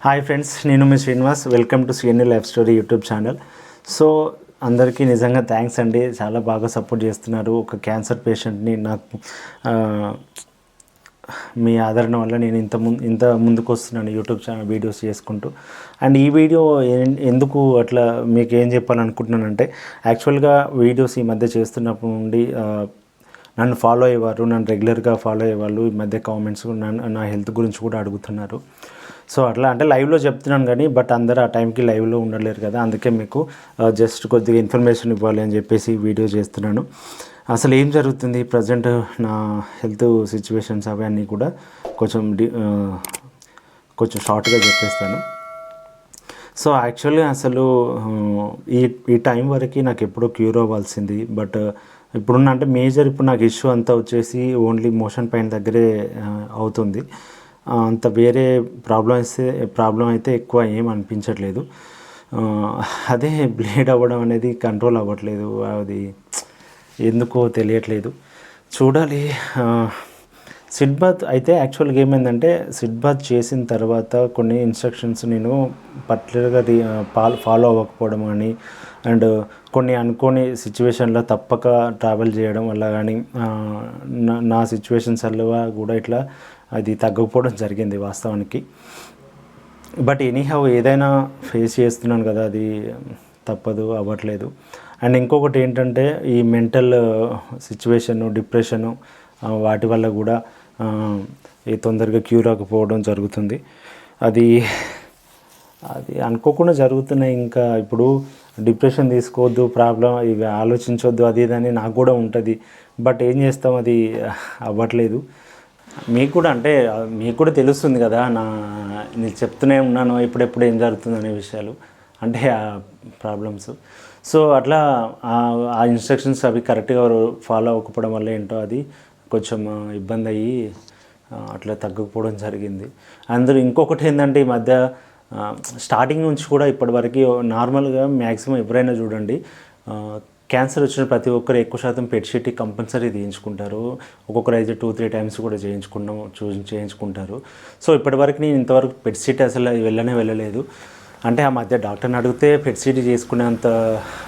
Hi friends, నేను మీ Srinivas. Welcome to CNA life story YouTube channel. So అందరికీ నిజంగా థ్యాంక్స్ అండి, చాలా బాగా సపోర్ట్ చేస్తున్నారు. ఒక క్యాన్సర్ పేషెంట్ని నాకు మీ ఆదరణ వల్ల నేను ఇంత ముందుకు వస్తున్నాను యూట్యూబ్ ఛానల్ వీడియోస్ చేసుకుంటూ. అండ్ ఈ వీడియో ఎందుకు అట్లా మీకు ఏం చెప్పాలనుకుంటున్నానంటే, యాక్చువల్గా వీడియోస్ ఈ మధ్య చేస్తున్నప్పటి నుండి నన్ను ఫాలో అయ్యేవారు, నన్ను రెగ్యులర్గా ఫాలో అయ్యేవాళ్ళు ఈ మధ్య కామెంట్స్ నా హెల్త్ గురించి కూడా అడుగుతున్నారు. సో అట్లా అంటే లైవ్లో చెప్తున్నాను కానీ అందరూ ఆ టైంకి లైవ్లో ఉండలేరు కదా, అందుకే మీకు జస్ట్ కొద్దిగా ఇన్ఫర్మేషన్ ఇవ్వాలి అని చెప్పేసి వీడియో చేస్తున్నాను. అసలు ఏం జరుగుతుంది ప్రజెంట్, నా హెల్త్ సిచ్యువేషన్స్ అవన్నీ కూడా కొంచెం షార్ట్గా చెప్పేస్తాను. సో యాక్చువల్లీ అసలు ఈ టైం వరకు నాకు ఎప్పుడో క్యూర్ అవ్వాల్సింది. బట్ ఇప్పుడున్న అంటే మేజర్ ఇప్పుడు నాకు ఇష్యూ అంతా వచ్చేసి ఓన్లీ మోషన్ పెయిన్ దగ్గరే అవుతుంది. అంత వేరే ప్రాబ్లం అయితే ఎక్కువ ఏం అనిపించట్లేదు. అదే బ్లీడ్ అవ్వడం అనేది కంట్రోల్ అవ్వట్లేదు, అది ఎందుకో తెలియట్లేదు. చూడాలి. సిడ్ బాత్ అయితే యాక్చువల్గా ఏమైందంటే, సిడ్ బాత్ చేసిన తర్వాత కొన్ని ఇన్స్ట్రక్షన్స్ నేను పర్టికులర్గా ఫాలో అవ్వకపోవడం కానీ, అండ్ కొన్ని అనుకోని సిచ్యువేషన్లో తప్పక ట్రావెల్ చేయడం వల్ల కానీ, నా సిచ్యువేషన్స్ వల్ల కూడా ఇట్లా అది తగ్గకపోవడం జరిగింది వాస్తవానికి. బట్ ఎనీహౌ ఏదైనా ఫేస్ చేస్తున్నాను కదా, అది తప్పదు, అవ్వట్లేదు. అండ్ ఇంకొకటి ఏంటంటే, ఈ మెంటల్ సిచ్యువేషను, డిప్రెషను వాటి వల్ల కూడా తొందరగా క్యూర్ అవ్వకపోవడం జరుగుతుంది. అది అనుకోకుండా జరుగుతున్నాయి. ఇంకా ఇప్పుడు డిప్రెషన్ తీసుకోవద్దు, ప్రాబ్లం ఇవి ఆలోచించవద్దు, అది ఇదని నాకు కూడా ఉంటుంది. బట్ ఏం చేస్తాం, అది అవ్వట్లేదు. మీకు కూడా తెలుస్తుంది కదా, నేను చెప్తూనే ఉన్నాను ఎప్పుడెప్పుడు ఏం జరుగుతుంది అనే విషయాలు, అంటే ఆ ప్రాబ్లమ్స్. సో అట్లా ఆ ఇన్స్ట్రక్షన్స్ అవి కరెక్ట్గా ఫాలో అవ్వకపోవడం వల్ల ఏంటో అది కొంచెం ఇబ్బంది అయ్యి అట్లా తగ్గకపోవడం జరిగింది. అందులో ఇంకొకటి ఏంటంటే, ఈ మధ్య స్టార్టింగ్ నుంచి కూడా ఇప్పటివరకు నార్మల్గా మ్యాక్సిమం ఎవరైనా చూడండి, క్యాన్సర్ వచ్చిన ప్రతి ఒక్కరు ఎక్కువ శాతం పెట్ సిటీ కంపల్సరీ చేయించుకుంటారు. ఒక్కొక్కరు అయితే 2-3 టైమ్స్ కూడా చేయించుకుంటారు. సో ఇప్పటివరకు నేను ఇంతవరకు పెట్ సిటీ అసలు వెళ్ళలేదు. అంటే ఆ మధ్య డాక్టర్ని అడిగితే పెట్ సిటీ చేసుకునేంత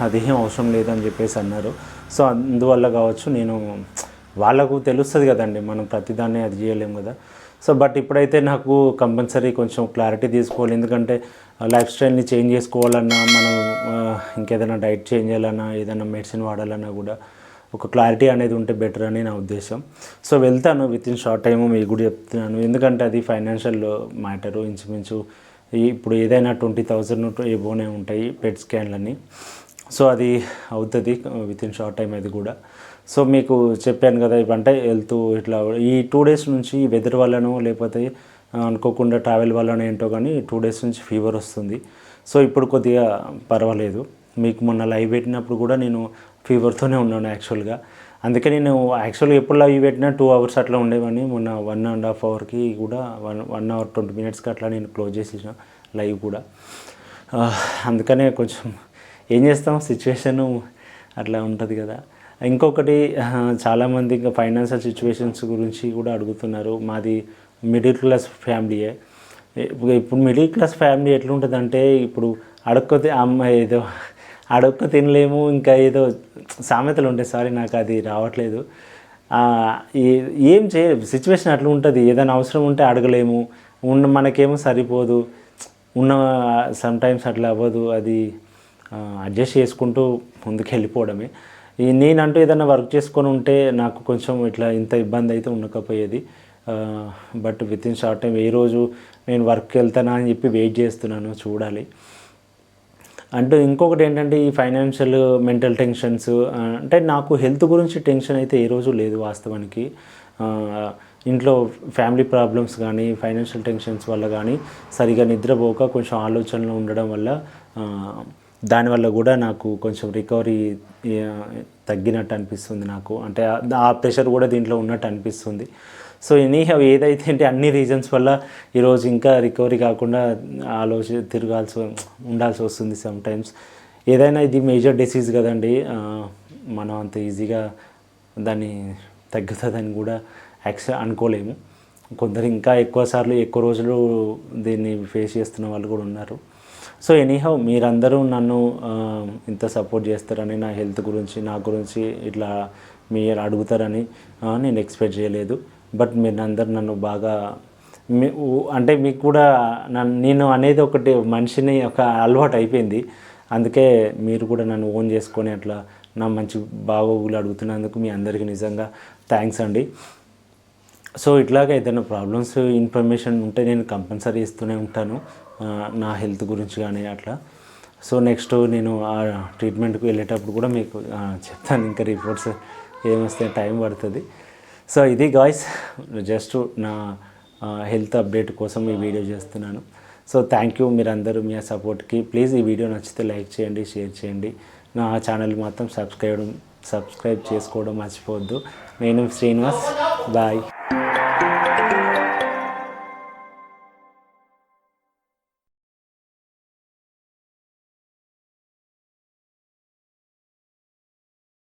అదేం అవసరం లేదని చెప్పేసి అన్నారు. సో అందువల్ల కావచ్చు, నేను వాళ్ళకు తెలుస్తుంది కదండి, మనం ప్రతిదాన్ని అది చేయలేము కదా. సో బట్ ఇప్పుడైతే నాకు కంపల్సరీ కొంచెం క్లారిటీ తీసుకోవాలి. ఎందుకంటే లైఫ్ స్టైల్ని చేంజ్ చేసుకోవాలన్నా, మనం ఇంకేదైనా డైట్ చేంజ్ చేయాలన్నా, ఏదైనా మెడిసిన్ వాడాలన్నా కూడా ఒక క్లారిటీ అనేది ఉంటే బెటర్ అని నా ఉద్దేశం. సో వెళ్తాను విత్ ఇన్ షార్ట్ టైము, మీకు కూడా చెప్తున్నాను. ఎందుకంటే అది ఫైనాన్షియల్ మ్యాటరు. ఇంచుమించు ఇప్పుడు ఏదైనా 20,000 ఏబోనే ఉంటాయి పెట్ స్కాన్లన్నీ. సో అది అవుతుంది విత్ ఇన్ షార్ట్ టైం అది కూడా. సో మీకు చెప్పాను కదా, ఇవంటే హెల్త్ ఇట్లా ఈ 2 డేస్ నుంచి వెదర్ వల్లనో లేకపోతే అనుకోకుండా ట్రావెల్ వల్లనో ఏంటో కానీ 2 డేస్ నుంచి ఫీవర్ వస్తుంది. సో ఇప్పుడు కొద్దిగా పర్వాలేదు. మీకు మొన్న లైవ్ పెట్టినప్పుడు కూడా నేను ఫీవర్తోనే ఉన్నాను యాక్చువల్గా. అందుకే నేను యాక్చువల్గా ఎప్పుడు లైవ్ పెట్టినా 2 అవర్స్ అట్లా ఉండేవాడిని. మొన్న 1.5 అవర్కి కూడా 1 అవర్ 20 మినిట్స్కి అట్లా నేను క్లోజ్ చేసేసిన లైవ్ కూడా. అందుకనే కొంచెం ఏం చేస్తాం, సిచ్యువేషను అట్లా ఉంటుంది కదా. ఇంకొకటి, చాలామంది ఇంకా ఫైనాన్షియల్ సిచ్యువేషన్స్ గురించి కూడా అడుగుతున్నారు. మాది మిడిల్ క్లాస్ ఫ్యామిలీయే. ఇప్పుడు మిడిల్ క్లాస్ ఫ్యామిలీ ఎట్లుంటుందంటే, ఇప్పుడు అడొక్క తినలేము, ఇంకా ఏదో సామెతలు ఉంటాయి. సారీ, నాకు అది రావట్లేదు. ఏం సిచ్యువేషన్ అట్లా ఉంటుంది. ఏదైనా అవసరం ఉంటే అడగలేము, మనకేమో సరిపోదు, సమ్టైమ్స్ అట్లా అవ్వదు. అది అడ్జస్ట్ చేసుకుంటూ ముందుకు వెళ్ళిపోవడమే. నేనంటూ ఏదైనా వర్క్ చేసుకొని ఉంటే నాకు కొంచెం ఇట్లా ఇంత ఇబ్బంది అయితే ఉండకపోయేది. But within short time ఏ రోజు నేను వర్క్కి వెళ్తానా అని చెప్పి వెయిట్ చేస్తున్నాను, చూడాలి. అంటూ ఇంకొకటి ఏంటంటే, ఈ ఫైనాన్షియల్ మెంటల్ టెన్షన్స్, అంటే నాకు హెల్త్ గురించి టెన్షన్ అయితే ఏ రోజు లేదు వాస్తవానికి. ఇంట్లో ఫ్యామిలీ ప్రాబ్లమ్స్ కానీ, ఫైనాన్షియల్ టెన్షన్స్ వల్ల కానీ, సరిగా నిద్రపోక కొంచెం ఆలోచనలు ఉండడం వల్ల, దానివల్ల కూడా నాకు కొంచెం రికవరీ తగ్గినట్టు అనిపిస్తుంది నాకు. అంటే ఆ ప్రెషర్ కూడా దీంట్లో ఉన్నట్టు అనిపిస్తుంది. సో ఎనీహౌ ఏదైతే అంటే అన్ని రీజన్స్ వల్ల ఈరోజు ఇంకా రికవరీ కాకుండా ఉండాల్సి వస్తుంది సమ్టైమ్స్. ఏదైనా ఇది మేజర్ డిసీజ్ కదండి, మనం అంత ఈజీగా దాన్ని తగ్గుతుందని కూడా అనుకోలేము. కొందరు ఇంకా ఎక్కువ రోజులు దీన్ని ఫేస్ చేస్తున్న వాళ్ళు కూడా ఉన్నారు. సో ఎనీహౌ మీరందరూ నన్ను ఇంత సపోర్ట్ చేస్తారని, నా హెల్త్ గురించి నా గురించి ఇట్లా మీరు అడుగుతారని నేను ఎక్స్పెక్ట్ చేయలేదు. బట్ మీరు అందరు నన్ను బాగా అంటే మీకు కూడా నేను అనేది ఒకటి మనిషిని ఒక అలవాటు అయిపోయింది. అందుకే మీరు కూడా నన్ను ఓన్ చేసుకొని అట్లా నా మంచి బాగోగులు అడుగుతున్నందుకు మీ అందరికీ నిజంగా థ్యాంక్స్ అండి. సో ఇట్లాగే ఏదైనా ప్రాబ్లమ్స్ ఇన్ఫర్మేషన్ ఉంటే నేను కంపల్సరీ ఇస్తూనే ఉంటాను, నా హెల్త్ గురించి కానీ అట్లా. సో నెక్స్ట్ నేను ఆ ట్రీట్మెంట్కి వెళ్ళేటప్పుడు కూడా మీకు చెప్తాను, ఇంకా రిపోర్ట్స్ ఏమొస్తే టైం పడుతుంది. సో ఇది గాయ్స్, జస్ట్ నా హెల్త్ అప్డేట్ కోసం ఈ వీడియో చేస్తున్నాను. సో థ్యాంక్ యూ మీరందరూ మీ సపోర్ట్కి. ప్లీజ్ ఈ వీడియో నచ్చితే లైక్ చేయండి, షేర్ చేయండి. నా ఛానల్ మాత్రం సబ్స్క్రైబ్ చేసుకోవడం మర్చిపోవద్దు. నేను శ్రీనివాస్, బాయ్.